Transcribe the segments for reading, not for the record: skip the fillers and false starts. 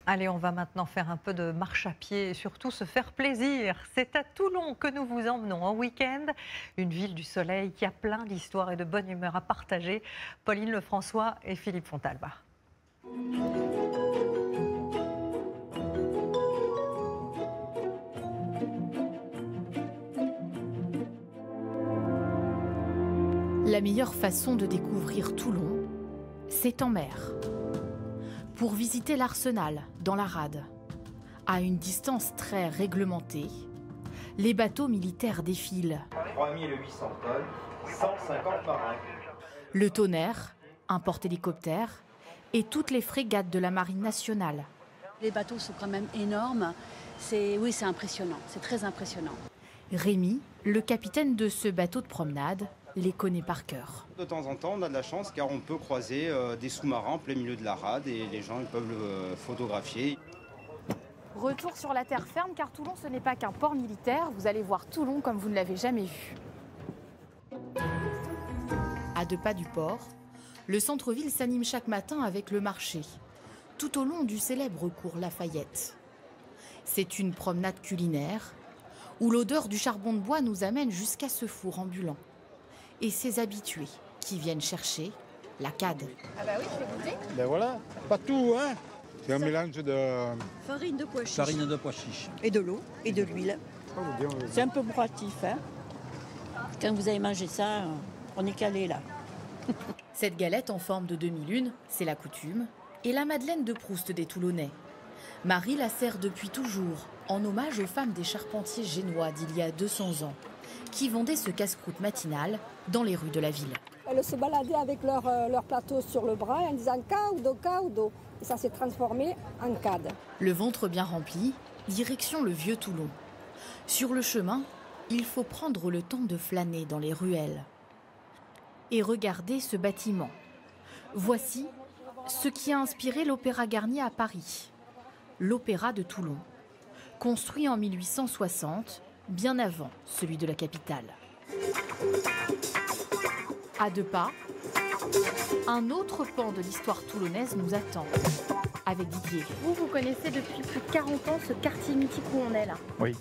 Allez, on va maintenant faire un peu de marche à pied et surtout se faire plaisir. C'est à Toulon que nous vous emmenons en week-end, une ville du soleil qui a plein d'histoires et de bonne humeur à partager. Pauline Lefrançois et Philippe Fontalba. La meilleure façon de découvrir Toulon, c'est en mer. Pour visiter l'Arsenal, dans la rade, à une distance très réglementée, les bateaux militaires défilent. 3800 tonnes, 150 marins. Le Tonnerre, un porte-hélicoptère, et toutes les frégates de la Marine nationale. Les bateaux sont quand même énormes. Oui, c'est impressionnant, c'est très impressionnant. Rémi, le capitaine de ce bateau de promenade, les connaît par cœur. De temps en temps, on a de la chance car on peut croiser des sous-marins en plein milieu de la rade et les gens ils peuvent le photographier. Retour sur la terre ferme car Toulon ce n'est pas qu'un port militaire. Vous allez voir Toulon comme vous ne l'avez jamais vu. À 2 pas du port, le centre-ville s'anime chaque matin avec le marché, tout au long du célèbre cours Lafayette. C'est une promenade culinaire où l'odeur du charbon de bois nous amène jusqu'à ce four ambulant. Et ses habitués qui viennent chercher la cade. Ah bah oui, je vais goûter. Ben voilà, pas tout, hein. C'est un mélange de... Farine de pois chiches. Farine de pois chiches. Et de l'eau et de l'huile. C'est un peu bourratif, hein. Quand vous avez mangé ça, on est calé là. Cette galette en forme de demi-lune, c'est la coutume, et la Madeleine de Proust des Toulonnais. Marie la sert depuis toujours, en hommage aux femmes des charpentiers génois d'il y a 200 ans, qui vendaient ce casse-croûte matinal dans les rues de la ville. Elles se baladaient avec leur plateau sur le bras en disant « caudo, caudo ». Et ça s'est transformé en cade. Le ventre bien rempli, direction le vieux Toulon. Sur le chemin, il faut prendre le temps de flâner dans les ruelles. Et regarder ce bâtiment. Voici ce qui a inspiré l'Opéra Garnier à Paris. L'Opéra de Toulon, construit en 1860, bien avant celui de la capitale. À 2 pas, un autre pan de l'histoire toulonnaise nous attend, avec Didier. Vous connaissez depuis plus de 40 ans ce quartier mythique où on est là. Oui.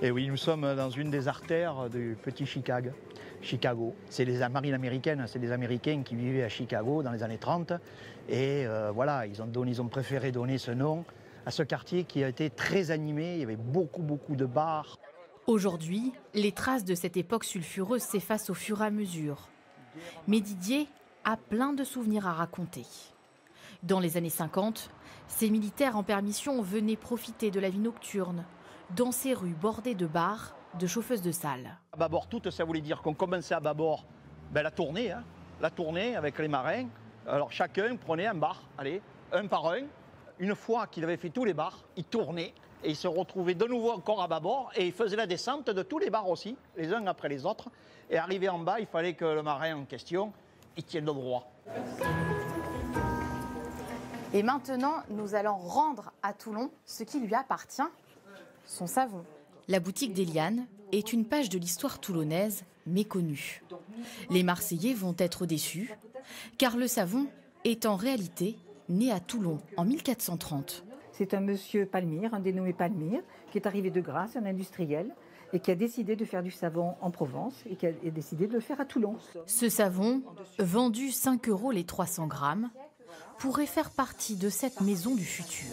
Et oui, nous sommes dans une des artères du petit Chicago. C'est les marines américaines, c'est des Américains qui vivaient à Chicago dans les années 30. Et voilà, ils ont préféré donner ce nom à ce quartier qui a été très animé. Il y avait beaucoup de bars. Aujourd'hui, les traces de cette époque sulfureuse s'effacent au fur et à mesure. Mais Didier a plein de souvenirs à raconter. Dans les années 50, ces militaires en permission venaient profiter de la vie nocturne, dans ces rues bordées de bars, de chauffeuses de salle. À bâbord toute, ça voulait dire qu'on commençait à bâbord la tournée avec les marins. Alors chacun prenait un bar, allez, un par un. Une fois qu'il avait fait tous les bars, il tournait et il se retrouvait de nouveau encore à bâbord et il faisait la descente de tous les bars aussi, les uns après les autres. Et arrivé en bas, il fallait que le marin en question, il tienne le droit. Et maintenant, nous allons rendre à Toulon ce qui lui appartient, son savon. La boutique d'Eliane est une page de l'histoire toulonnaise méconnue. Les Marseillais vont être déçus, car le savon est en réalité né à Toulon en 1430. C'est un monsieur Palmyre, un dénommé Palmyre, qui est arrivé de Grasse, un industriel, et qui a décidé de faire du savon en Provence et qui a décidé de le faire à Toulon. Ce savon, vendu 5 € les 300 grammes, pourrait faire partie de cette maison du futur.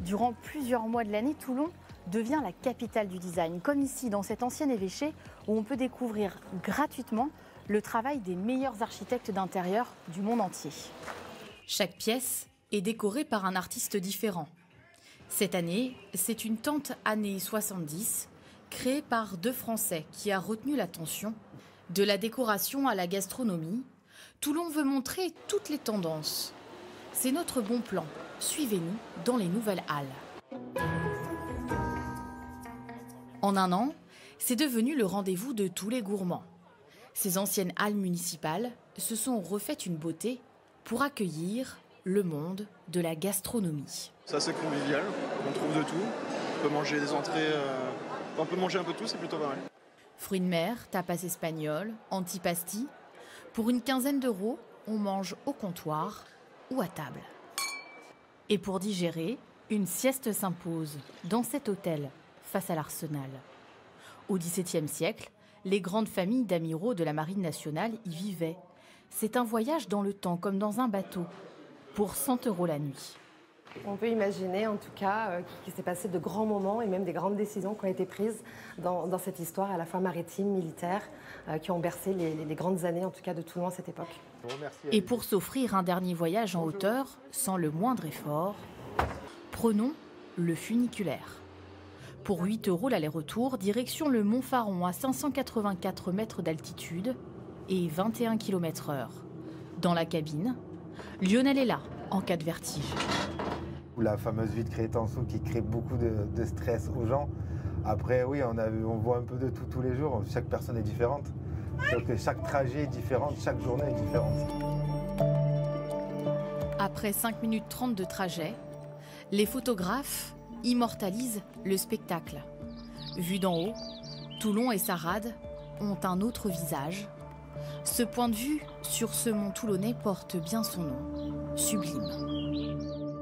Durant plusieurs mois de l'année, Toulon devient la capitale du design, comme ici dans cet ancien évêché où on peut découvrir gratuitement le travail des meilleurs architectes d'intérieur du monde entier. Chaque pièce est décorée par un artiste différent. Cette année, c'est une tente années 70, créée par 2 Français qui a retenu l'attention. De la décoration à la gastronomie, Toulon veut montrer toutes les tendances. C'est notre bon plan. Suivez-nous dans les nouvelles halles. En un an, c'est devenu le rendez-vous de tous les gourmands. Ces anciennes halles municipales se sont refaites une beauté pour accueillir le monde de la gastronomie. C'est assez convivial, on trouve de tout. On peut manger des entrées, on peut manger un peu de tout, c'est plutôt pas mal. Fruits de mer, tapas espagnol, antipasti. Pour une quinzaine d'euros, on mange au comptoir ou à table. Et pour digérer, Une sieste s'impose dans cet hôtel, face à l'Arsenal. Au XVIIe siècle, les grandes familles d'amiraux de la Marine nationale y vivaient. C'est un voyage dans le temps, comme dans un bateau, pour 100 € la nuit. On peut imaginer en tout cas qu'il s'est passé de grands moments et même des grandes décisions qui ont été prises dans cette histoire à la fois maritime, militaire, qui ont bercé les grandes années en tout cas de Toulon à cette époque. Et pour s'offrir un dernier voyage en hauteur, sans le moindre effort, prenons le funiculaire. Pour 8 € l'aller-retour, direction le Mont Faron à 584 mètres d'altitude et 21 km/h. Dans la cabine, Lionel est là en cas de vertige. La fameuse vue de Crétanceau qui crée beaucoup de stress aux gens. Après, oui, on voit un peu de tout tous les jours. Chaque personne est différente. Donc chaque trajet est différent, chaque journée est différente. Après 5 minutes 30 de trajet, les photographes immortalisent le spectacle. Vu d'en haut, Toulon et sa rade ont un autre visage. Ce point de vue sur ce mont toulonnais porte bien son nom, Sublime.